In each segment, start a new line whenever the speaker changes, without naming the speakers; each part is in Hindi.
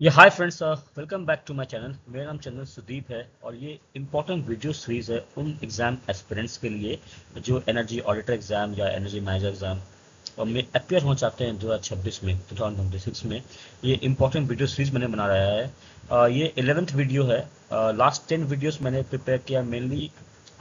ये hi friends, welcome back to my channel. मेरा नाम चंदन सुदीप है और ये इंपॉर्टेंट वीडियो सीरीज है उन एग्जाम एस्पिरेंट्स के लिए जो एनर्जी ऑडिटर एग्जाम या एनर्जी मैनेजर एग्जाम और में अपियर होना चाहते हैं 2026 में 2026 में। ये इंपॉर्टेंट वीडियो सीरीज मैंने बना रहा है। ये 11th वीडियो है। लास्ट 10 वीडियोस मैंने प्रिपेयर किया मेनली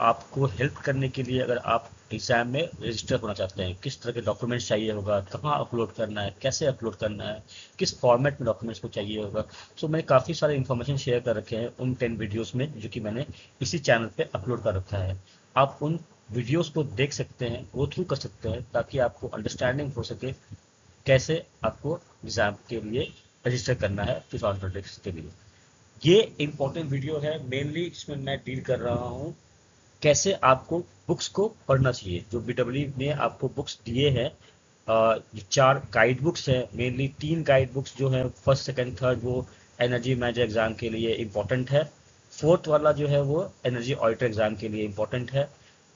आपको हेल्प करने के लिए। अगर आप एग्जाम में रजिस्टर होना चाहते हैं, किस तरह के डॉक्यूमेंट्स चाहिए होगा, कहाँ अपलोड करना है, कैसे अपलोड करना है, किस फॉर्मेट में डॉक्यूमेंट्स को चाहिए होगा। सो मैंने काफ़ी सारे इन्फॉर्मेशन शेयर कर रखे हैं उन 10 वीडियोस में जो कि मैंने इसी चैनल पे अपलोड कर रखा है। आप उन वीडियोस को देख सकते हैं, गो थ्रू कर सकते हैं ताकि आपको अंडरस्टैंडिंग हो सके कैसे आपको एग्जाम के लिए रजिस्टर करना है 2026 के लिए। ये इंपॉर्टेंट वीडियो है मेनली, इसमें मैं डील कर रहा हूँ कैसे आपको बुक्स को पढ़ना चाहिए। जो बीडब्ल्यू ने आपको बुक्स दिए हैं, चार गाइड बुक्स हैं मेनली। तीन गाइड बुक्स जो है फर्स्ट सेकंड थर्ड वो एनर्जी मैनेजर एग्जाम के लिए इम्पोर्टेंट है। फोर्थ वाला जो है वो एनर्जी ऑडिटर एग्जाम के लिए इम्पोर्टेंट है।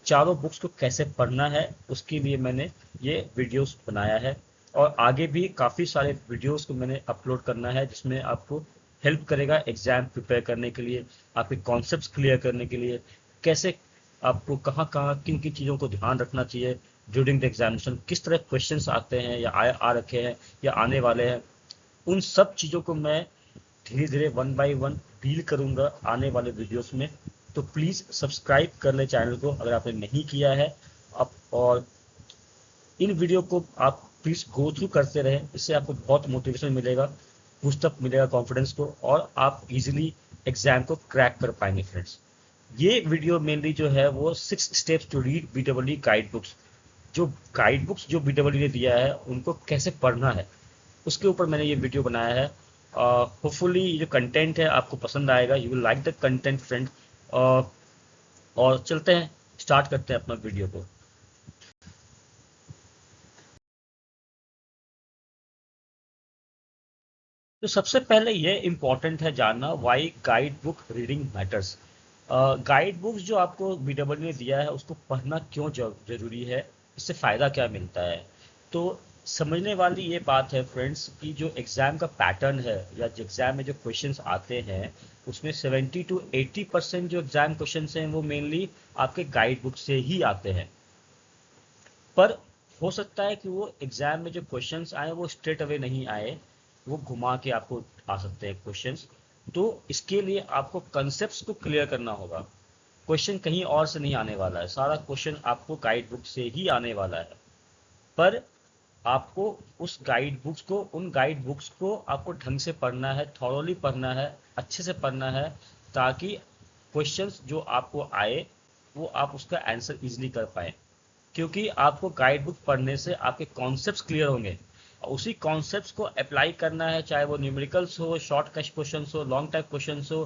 चारों बुक्स को कैसे पढ़ना है उसके लिए मैंने ये वीडियोस बनाया है। और आगे भी काफ़ी सारे वीडियोस को मैंने अपलोड करना है जिसमें आपको हेल्प करेगा एग्जाम प्रिपेयर करने के लिए, आपके कॉन्सेप्ट्स क्लियर करने के लिए, कैसे आपको कहाँ कहाँ किन किन चीज़ों को ध्यान रखना चाहिए ड्यूरिंग द एग्जामिनेशन, किस तरह क्वेश्चंस आते हैं या आ रखे हैं या आने वाले हैं। उन सब चीज़ों को मैं धीरे धीरे वन बाय वन डील करूंगा आने वाले वीडियोस में। तो प्लीज़ सब्सक्राइब कर ले चैनल को अगर आपने नहीं किया है। अब और इन वीडियो को आप प्लीज़ गो थ्रू करते रहें, इससे आपको बहुत मोटिवेशन मिलेगा, बूस्टअप मिलेगा कॉन्फिडेंस को, और आप इजीली एग्जाम को क्रैक कर पाएंगे फ्रेंड्स। ये वीडियो मेनली जो है वो 6 steps to read BW guide books. जो गाइड बुक्स जो बीडब्ल्यू ने दिया है उनको कैसे पढ़ना है उसके ऊपर मैंने ये वीडियो बनाया है। होपफुली ये जो कंटेंट है आपको पसंद आएगा, you will like the content friend. और चलते हैं, स्टार्ट करते हैं अपना वीडियो को। तो सबसे पहले ये इम्पोर्टेंट है जानना why guide book reading matters. Guide books जो आपको बीडब्ल्यू ने दिया है उसको पढ़ना क्यों जरूरी है, इससे फ़ायदा क्या मिलता है। तो समझने वाली ये बात है फ्रेंड्स कि जो एग्ज़ाम का पैटर्न है या जो एग्ज़ाम में जो क्वेश्चंस आते हैं उसमें 70 to 80% जो एग्ज़ाम क्वेश्चंस हैं वो मेनली आपके गाइड बुक से ही आते हैं। पर हो सकता है कि वो एग्जाम में जो क्वेश्चंस आए वो स्ट्रेट अवे नहीं आए, वो घुमा के आपको आ सकते हैं क्वेश्चंस। तो इसके लिए आपको कंसेप्ट को क्लियर करना होगा। क्वेश्चन कहीं और से नहीं आने वाला है, सारा क्वेश्चन आपको गाइड बुक से ही आने वाला है। पर आपको उस गाइड बुक्स को उन गाइड बुक्स को आपको ढंग से पढ़ना है, थॉरोली पढ़ना है, अच्छे से पढ़ना है, ताकि क्वेश्चंस जो आपको आए वो आप उसका आंसर इजीली कर पाए। क्योंकि आपको गाइड बुक पढ़ने से आपके कॉन्सेप्ट्स क्लियर होंगे और उसी कॉन्सेप्ट्स को अप्लाई करना है, चाहे वो न्यूमेरिकल्स हो, शॉर्ट कट क्वेश्चन हो, लॉन्ग टाइप क्वेश्चन हो,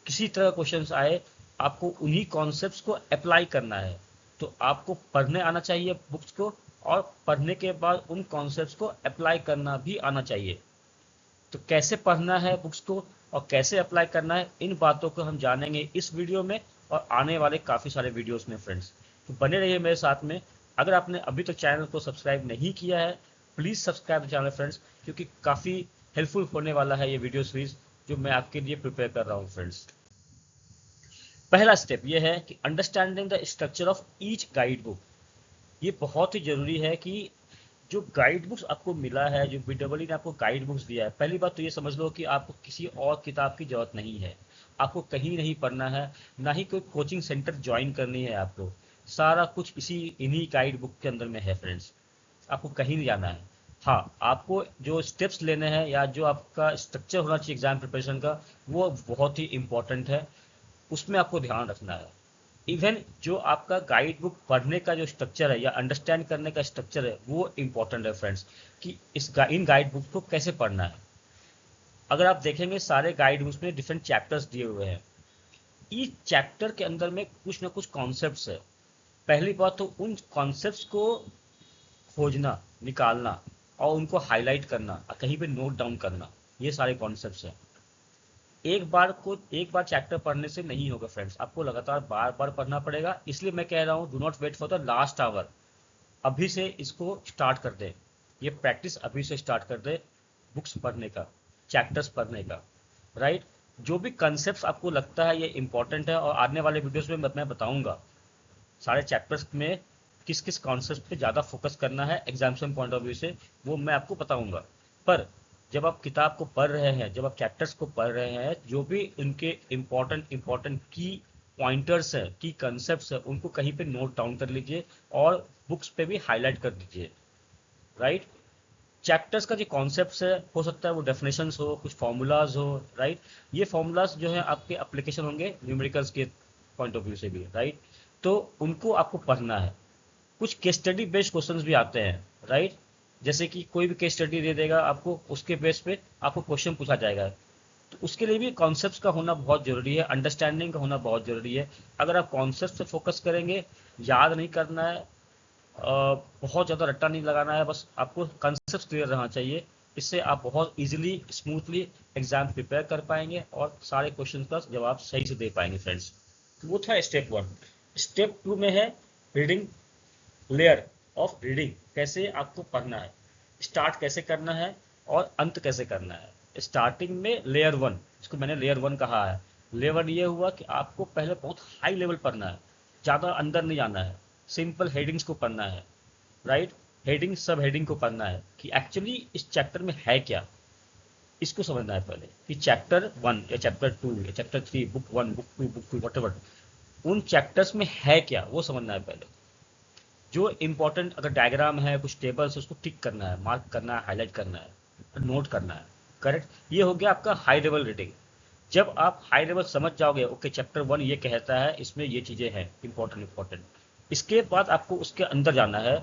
किसी तरह क्वेश्चन आए आपको उन्हीं कॉन्सेप्ट्स को अप्लाई करना है। तो आपको पढ़ने आना चाहिए बुक्स को, और पढ़ने के बाद उन कॉन्सेप्ट्स को अप्लाई करना भी आना चाहिए। तो कैसे पढ़ना है बुक्स को और कैसे अप्लाई करना है, इन बातों को हम जानेंगे इस वीडियो में और आने वाले काफ़ी सारे वीडियोस में फ्रेंड्स। तो बने रहिए मेरे साथ में। अगर आपने अभी तक चैनल को सब्सक्राइब नहीं किया है, प्लीज़ सब्सक्राइब चैनल फ्रेंड्स, क्योंकि काफ़ी हेल्पफुल होने वाला है ये वीडियो सीरीज जो मैं आपके लिए प्रिपेयर कर रहा हूँ फ्रेंड्स। पहला स्टेप ये है कि understanding the structure of each guide book. ये बहुत ही ज़रूरी है कि जो गाइड बुक्स आपको मिला है, जो बीडब्ल्यू ने आपको गाइड बुक्स दिया है, पहली बात तो ये समझ लो कि आपको किसी और किताब की ज़रूरत नहीं है। आपको कहीं नहीं पढ़ना है, ना ही कोई कोचिंग सेंटर ज्वाइन करनी है आपको। सारा कुछ इसी इन्हीं गाइड बुक के अंदर में है फ्रेंड्स। आपको कहीं नहीं जाना है। हाँ, आपको जो स्टेप्स लेने हैं या जो आपका स्ट्रक्चर होना चाहिए एग्जाम प्रिपरेशन का, वो बहुत ही इंपॉर्टेंट है, उसमें आपको ध्यान रखना है। इवन जो आपका गाइड बुक पढ़ने का जो स्ट्रक्चर है या अंडरस्टैंड करने का स्ट्रक्चर है वो इम्पोर्टेंट है फ्रेंड्स, कि इन गाइड बुक को कैसे पढ़ना है। अगर आप देखेंगे सारे गाइड बुक्स में डिफरेंट चैप्टर्स दिए हुए हैं। ईच चैप्टर के अंदर में कुछ ना कुछ कॉन्सेप्ट्स है। पहली बात तो उन कॉन्सेप्ट्स को खोजना, निकालना और उनको हाईलाइट करना और कहीं पे नोट डाउन करना, ये सारे कॉन्सेप्ट्स हैं। एक बार चैप्टर पढ़ने से नहीं होगा फ्रेंड्स, आपको लगातार बार बार पढ़ना पड़ेगा। इसलिए मैं कह रहा हूँ do not wait for the last hour, अभी से इसको स्टार्ट कर दे। ये प्रैक्टिस अभी से स्टार्ट कर दे बुक्स पढ़ने का। चैप्टर्स पढ़ने का, राइट। जो भी कंसेप्ट आपको लगता है ये इंपॉर्टेंट है, और आने वाले वीडियोस में मैं बताऊंगा सारे चैप्टर्स में किस किस कॉन्सेप्ट पे ज़्यादा फोकस करना है एग्जामिनेशन पॉइंट ऑफ व्यू से, वो मैं आपको बताऊंगा। पर जब आप किताब को पढ़ रहे हैं, जब आप चैप्टर्स को पढ़ रहे हैं, जो भी इनके इम्पोर्टेंट की पॉइंटर्स हैं, की कंसेप्ट है, उनको कहीं पे नोट डाउन कर लीजिए और बुक्स पे भी हाईलाइट कर दीजिए, राइट। चैप्टर्स का जो कॉन्सेप्ट है, हो सकता है वो डेफिनेशंस हो, कुछ फार्मूलाज हो, राइट। ये फार्मूलाज जो है आपके एप्लीकेशन होंगे न्यूमेरिकल्स के पॉइंट ऑफ व्यू से भी, राइट। तो उनको आपको पढ़ना है। कुछ केस स्टडी बेस्ड क्वेश्चंस भी आते हैं, राइट। जैसे कि कोई भी केस स्टडी दे देगा आपको, उसके बेस पे आपको क्वेश्चन पूछा जाएगा। तो उसके लिए भी कॉन्सेप्ट्स का होना बहुत जरूरी है, अंडरस्टैंडिंग का होना बहुत जरूरी है। अगर आप कॉन्सेप्ट पे फोकस करेंगे, याद नहीं करना है, बहुत ज़्यादा रट्टा नहीं लगाना है, बस आपको कंसेप्ट क्लियर रहना चाहिए। इससे आप बहुत इजीली स्मूथली एग्जाम प्रिपेयर कर पाएंगे और सारे क्वेश्चन का जवाब सही से दे पाएंगे फ्रेंड्स। वो था स्टेप 1। स्टेप 2 में है रीडिंग, लेयर ऑफ रीडिंग, कैसे आपको पढ़ना है, स्टार्ट कैसे करना है और अंत कैसे करना है। स्टार्टिंग में लेयर 1, इसको मैंने लेयर 1 कहा है। लेयर 1 ये हुआ कि आपको पहले बहुत हाई लेवल पढ़ना है, ज़्यादा अंदर नहीं जाना है, सिंपल हेडिंग्स को पढ़ना है, राइट। हेडिंग सब हेडिंग को पढ़ना है कि एक्चुअली इस चैप्टर में है क्या, इसको समझना है पहले कि चैप्टर 1 या चैप्टर 2 या chapter 3, book 1, book 2, book 2, what उन चैप्टर्स में है क्या, वो समझना है पहले। जो इंपॉर्टेंट अगर डायग्राम है, कुछ टेबल्स, उसको टिक करना है, मार्क करना है, हाईलाइट करना है, नोट करना है, करेक्ट। ये हो गया आपका हाई लेवल रीडिंग। जब आप हाई लेवल समझ जाओगे, ओके चैप्टर 1 ये कहता है, इसमें ये चीज़ें हैं इंपॉर्टेंट, इसके बाद आपको उसके अंदर जाना है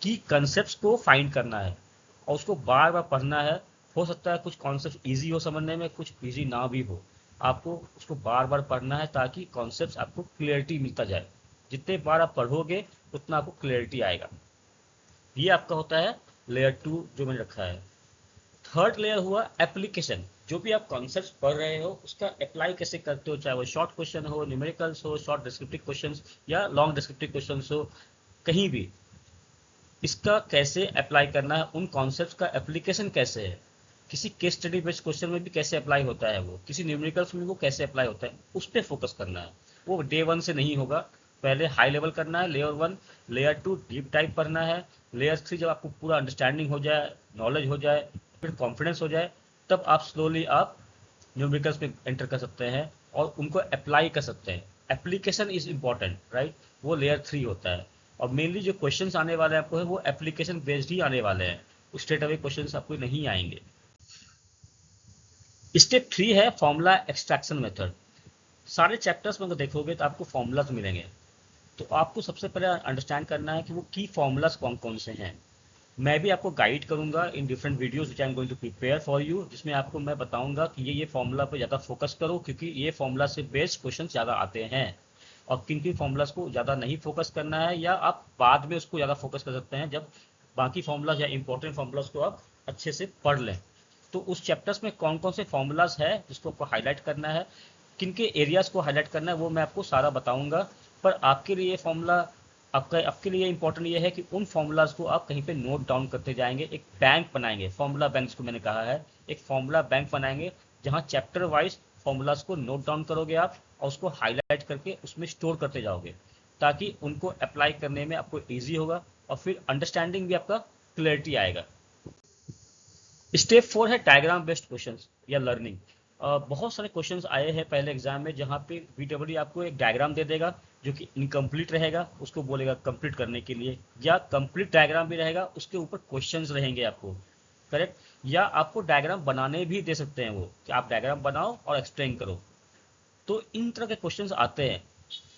कि कंसेप्ट को फाइंड करना है और उसको बार बार पढ़ना है। हो सकता है कुछ कॉन्सेप्ट ईजी हो समझने में, कुछ ईजी ना भी हो, आपको उसको बार बार पढ़ना है ताकि कॉन्सेप्ट आपको क्लियरिटी मिलता जाए। जितने बार आप पढ़ोगे उतना आपको क्लियरिटी आएगा। ये आपका होता है लेयर 2 जो मैंने रखा है। थर्ड लेयर हुआ एप्लीकेशन। जो भी आप कॉन्सेप्ट पढ़ रहे हो उसका अप्लाई कैसे करते हो, चाहे वो शॉर्ट क्वेश्चन हो, न्यूमेरिकल्स हो, शॉर्ट डिस्क्रिप्टिव क्वेश्चंस या लॉन्ग डिस्क्रिप्टिव क्वेश्चंस हो, कहीं भी इसका कैसे अप्लाई करना है, उन कॉन्सेप्ट्स का एप्लीकेशन कैसे है, किसी केस स्टडी बेस्ड क्वेश्चन में भी कैसे अप्लाई होता है, वो किसी न्यूमेरिकल्स में वो कैसे अप्लाई होता है, उस पर फोकस करना है। वो डे 1 से नहीं होगा, पहले हाई लेवल करना है लेयर 1, लेयर 2 डीप टाइप करना है, लेयर 3 जब आपको पूरा अंडरस्टैंडिंग हो जाए, नॉलेज हो जाए, फिर कॉन्फिडेंस हो जाए, तब आप स्लोली आप न्यूमेरिकल्स में एंटर कर सकते हैं और उनको अप्लाई कर सकते हैं। Application is important, right. वो लेयर 3 होता है। और मेनली जो क्वेश्चंस आने वाले हैं आपको है वो एप्लीकेशन बेस्ड ही आने वाले हैं, स्ट्रेट अवे क्वेश्चंस आपको नहीं आएंगे। स्टेप 3 है फॉर्मूला एक्सट्रैक्शन मेथड। सारे चैप्टर्स में अगर देखोगे तो आपको फॉर्मूलाज मिलेंगे, तो आपको सबसे पहले अंडरस्टैंड करना है कि वो की फॉर्मूलाज कौन कौन से हैं। मैं भी आपको गाइड करूंगा in different videos which I am going to prepare for you, जिसमें आपको मैं बताऊंगा कि ये फॉर्मूला पे ज़्यादा फोकस करो, क्योंकि ये फॉर्मूला से बेस्ड क्वेश्चन ज़्यादा आते हैं। और किन किन फॉर्मूलाज को ज़्यादा नहीं फोकस करना है, या आप बाद में उसको ज़्यादा फोकस कर सकते हैं जब बाकी फॉर्मूलाज या इंपॉर्टेंट फॉर्मूलाज को आप अच्छे से पढ़ लें। तो उस चैप्टर्स में कौन कौन से फॉर्मूलाज है जिसको आपको हाईलाइट करना है, किन के एरियाज को हाईलाइट करना है, वो मैं आपको सारा बताऊंगा। पर आपके लिए फॉर्मूला, आपके लिए इंपॉर्टेंट ये है कि उन फॉर्मूलाज को आप कहीं पे नोट डाउन करते जाएंगे, एक बैंक बनाएंगे, फॉर्मूला बैंक जिसको मैंने कहा है, एक फॉर्मूला बैंक बनाएंगे जहां चैप्टर वाइज फॉर्मूलाज को नोट डाउन करोगे आप और उसको हाईलाइट करके उसमें स्टोर करते जाओगे, ताकि उनको अप्लाई करने में आपको ईजी होगा और फिर अंडरस्टैंडिंग भी आपका क्लियरिटी आएगा। स्टेप 4 है डायग्राम बेस्ड क्वेश्चंस या लर्निंग। बहुत सारे क्वेश्चंस आए हैं पहले एग्जाम में जहां पे बीडब्ल्यू आपको एक डायग्राम दे देगा जो कि इनकम्प्लीट रहेगा, उसको बोलेगा कंप्लीट करने के लिए, या कंप्लीट डायग्राम भी रहेगा, उसके ऊपर क्वेश्चंस रहेंगे आपको, करेक्ट। या आपको डायग्राम बनाने भी दे सकते हैं वो, कि आप डायग्राम बनाओ और एक्सप्लेन करो। तो इन तरह के क्वेश्चंस आते हैं।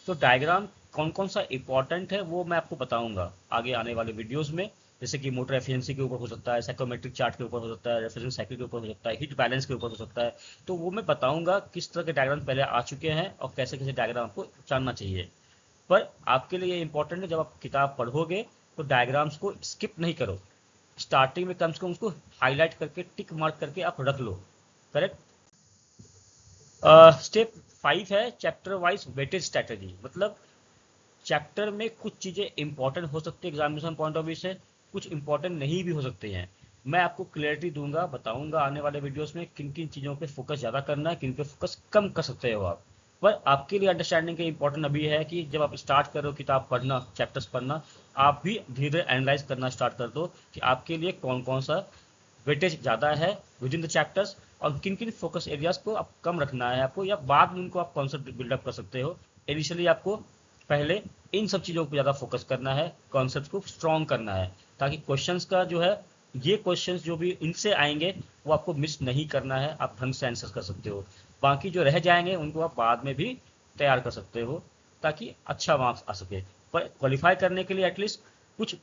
तो डायग्राम कौन कौन सा इंपॉर्टेंट है वो मैं आपको बताऊंगा आगे आने वाले वीडियोस में। जैसे कि मोटर एफिशिएंसी के ऊपर हो सकता है, साइकोमेट्रिक चार्ट के ऊपर हो सकता है, रेफरेंस साइकिल के ऊपर हो सकता है, हीट बैलेंस के ऊपर हो सकता है। तो वो मैं बताऊंगा किस तरह के डायग्राम पहले आ चुके हैं और कैसे कैसे डायग्राम आपको जानना चाहिए। पर आपके लिए इंपॉर्टेंट है, जब आप किताब पढ़ोगे तो डायग्राम्स को स्किप नहीं करो, स्टार्टिंग में कम से कम उसको हाईलाइट करके टिक मार्क करके आप रख लो, करेक्ट। स्टेप 5 है चैप्टर वाइज वेटेज स्ट्रैटेजी। मतलब चैप्टर में कुछ चीज़ें इंपॉर्टेंट हो सकती है एग्जामिनेशन पॉइंट ऑफ व्यू से, कुछ इंपॉर्टेंट नहीं भी हो सकती हैं। मैं आपको क्लियरिटी दूंगा, बताऊंगा आने वाले वीडियोस में किन किन चीज़ों पे फोकस ज़्यादा करना है, किन पे फोकस कम कर सकते हो आप। पर आपके लिए अंडरस्टैंडिंग का इंपॉर्टेंट अभी है कि जब आप स्टार्ट करो किताब पढ़ना, चैप्टर्स पढ़ना, आप भी धीरे धीरे एनालाइज करना स्टार्ट कर दो कि आपके लिए कौन कौन सा वेटेज ज़्यादा है विद इन द चैप्टर्स, और किन किन फोकस एरियाज को आप कम रखना है आपको, या बाद में उनको आप कॉन्सेप्ट बिल्डअप कर सकते हो। इनिशियली आपको पहले इन सब चीज़ों पर ज़्यादा फोकस करना है, कॉन्सेप्ट को स्ट्रॉन्ग करना है, ताकि क्वेश्चंस का जो है, ये क्वेश्चंस जो भी इनसे आएंगे वो आपको मिस नहीं करना है, आप ढंग से आंसर कर सकते हो। बाकी जो रह जाएंगे उनको आप बाद में भी तैयार कर सकते हो, ताकि अच्छा मार्क्स आ सके। पर क्वालिफाई करने के लिए एटलीस्ट कुछ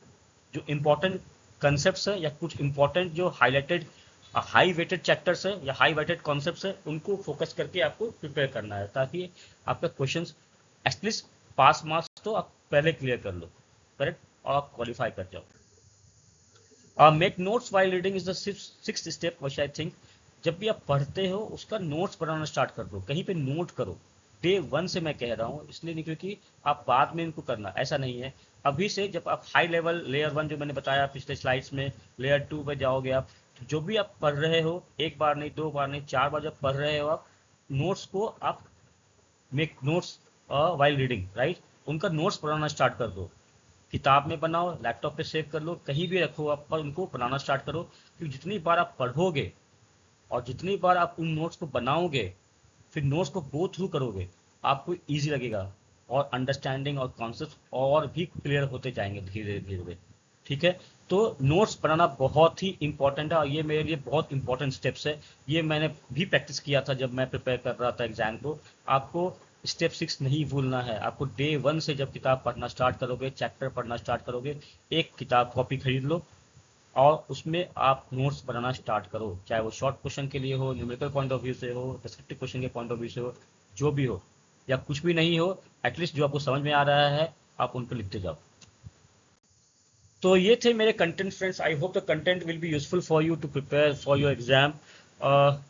जो इम्पोर्टेंट कंसेप्ट है, या कुछ इम्पोर्टेंट जो हाईलाइटेड हाई वेटेड चैप्टर्स है या हाई वेटेड कॉन्सेप्ट्स है, उनको फोकस करके आपको प्रिपेयर करना है, ताकि आपका क्वेश्चंस एटलीस्ट पास मार्क्स तो आप पहले क्लियर कर लो, करेक्ट, और आप क्वालिफाई कर जाओ। Make notes while reading is the sixth step which I think. जब भी आप पढ़ते हो उसका नोट्स बनाना स्टार्ट कर दो, कहीं पे नोट करो। डे वन से मैं कह रहा हूँ, इसलिए नहीं क्योंकि आप बाद में इनको करना, ऐसा नहीं है। अभी से जब आप हाई लेवल लेयर वन जो मैंने बताया पिछले स्लाइड्स में, लेयर टू पे जाओगे आप, तो जो भी आप पढ़ रहे हो, एक बार नहीं, दो बार नहीं, चार बार जब पढ़ रहे हो आप, नोट्स को आप make notes while reading, right, उनका नोट्स बनाना स्टार्ट कर दो। किताब में बनाओ, लैपटॉप पे सेव कर लो, कहीं भी रखो आप, पर उनको बनाना स्टार्ट करो, क्योंकि जितनी बार आप पढ़ोगे और जितनी बार आप उन नोट्स को बनाओगे, फिर नोट्स को गो थ्रू करोगे, आपको ईजी लगेगा, और अंडरस्टैंडिंग और कॉन्सेप्ट और भी क्लियर होते जाएंगे धीरे धीरे। ठीक है, तो नोट्स बनाना बहुत ही इंपॉर्टेंट है, और ये मेरे लिए बहुत इंपॉर्टेंट स्टेप्स है। ये मैंने भी प्रैक्टिस किया था जब मैं प्रिपेयर कर रहा था एग्जाम को। आपको स्टेप 6 नहीं भूलना है। आपको डे वन से जब किताब पढ़ना स्टार्ट करोगे, चैप्टर पढ़ना स्टार्ट करोगे, एक किताब कॉपी खरीद लो और उसमें आप नोट्स बनाना स्टार्ट करो, चाहे वो शॉर्ट क्वेश्चन के लिए हो, न्यूमेरिकल पॉइंट ऑफ व्यू से हो, डिस्क्रिप्टिव क्वेश्चन के पॉइंट ऑफ व्यू से हो, जो भी हो, या कुछ भी नहीं हो, एटलीस्ट जो आपको समझ में आ रहा है आप उन पर लिखते जाओ। तो ये थे मेरे content friends. I hope the content will be useful for you to prepare for your exam.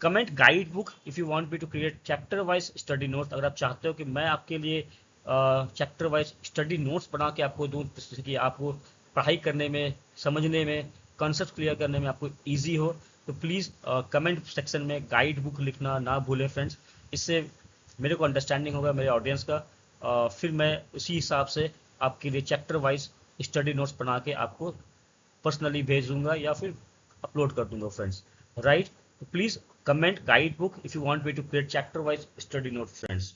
Comment guide book if you want me to create chapter wise study notes. अगर आप चाहते हो कि मैं आपके लिए चैप्टर वाइज स्टडी नोट्स बना के आपको दूँ, जिससे कि आपको पढ़ाई करने में, समझने में, कॉन्सेप्ट क्लियर करने में आपको ईजी हो, तो प्लीज़ कमेंट सेक्शन में गाइड बुक लिखना ना भूलें फ्रेंड्स। इससे मेरे को अंडरस्टैंडिंग होगा मेरे ऑडियंस का, फिर मैं उसी हिसाब से आपके लिए चैप्टर वाइज स्टडी नोट्स बना के आपको पर्सनली भेज दूंगा या फिर अपलोड कर दूंगा फ्रेंड्स, राइट। तो please comment guide book if you want me to create chapter wise study note friends.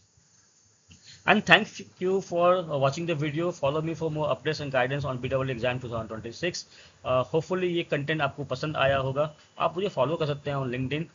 And thank you for watching the video. Follow me for more updates and guidance on BEE exam 2026. Hopefully ये कंटेंट आपको पसंद आया होगा। आप मुझे फॉलो कर सकते हैं ऑन लिंक्डइन,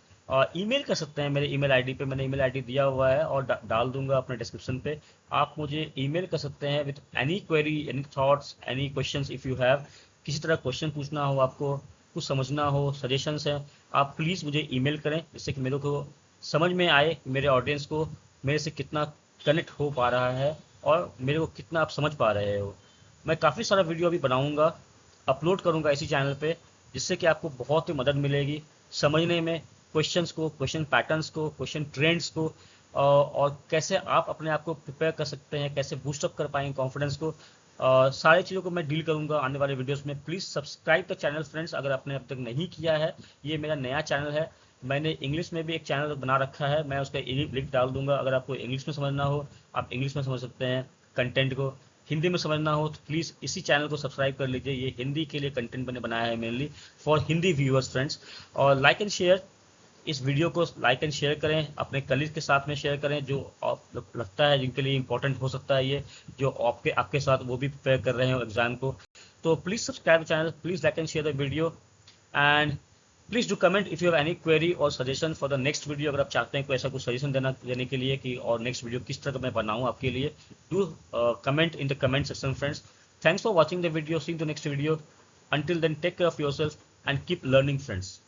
ईमेल कर सकते हैं मेरे ईमेल आईडी पे। मैंने ईमेल आईडी दिया हुआ है और डाल दूंगा अपने डिस्क्रिप्शन पे। आप मुझे ईमेल कर सकते हैं with any query, any thoughts, any questions if you have. किसी तरह क्वेश्चन पूछना हो आपको, कुछ समझना हो, सजेशंस हैं, आप प्लीज़ मुझे ईमेल करें, जिससे कि मेरे को समझ में आए मेरे ऑडियंस को मेरे से कितना कनेक्ट हो पा रहा है और मेरे को कितना आप समझ पा रहे हो। मैं काफ़ी सारा वीडियो अभी बनाऊंगा, अपलोड करूंगा इसी चैनल पे, जिससे कि आपको बहुत ही मदद मिलेगी समझने में, क्वेश्चंस को, क्वेश्चन पैटर्न्स को, क्वेश्चन ट्रेंड्स को, और कैसे आप अपने आप को प्रिपेयर कर सकते हैं, कैसे बूस्टअप कर पाएंगे कॉन्फिडेंस को। सारी चीज़ों को मैं डील करूंगा आने वाले वीडियोस में। Please subscribe the channel friends, अगर आपने अब तक नहीं किया है। ये मेरा नया चैनल है, मैंने इंग्लिश में भी एक चैनल बना रखा है, मैं उसका लिंक डाल दूंगा। अगर आपको इंग्लिश में समझना हो आप इंग्लिश में समझ सकते हैं कंटेंट को, हिंदी में समझना हो तो प्लीज़ इसी चैनल को सब्सक्राइब कर लीजिए। ये हिंदी के लिए कंटेंट मैंने बनाया है mainly for Hindi viewers friends. और लाइक एंड शेयर, इस वीडियो को लाइक एंड शेयर करें, अपने कलीग के साथ में शेयर करें जो आप लगता है जिनके लिए इंपॉर्टेंट हो सकता है, ये जो आपके साथ वो भी प्रिपेयर कर रहे हो एग्जाम को। तो please subscribe channel, please like and share the video, and please do comment if you have any query or suggestion for the next video. अगर आप चाहते हैं कोई ऐसा कुछ सजेशन देने के लिए कि और नेक्स्ट वीडियो किस तरह का मैं बनाऊं आपके लिए, do comment in the comment section friends. Thanks for watching the video, see in the next video. Until then take care of yourself and keep learning friends.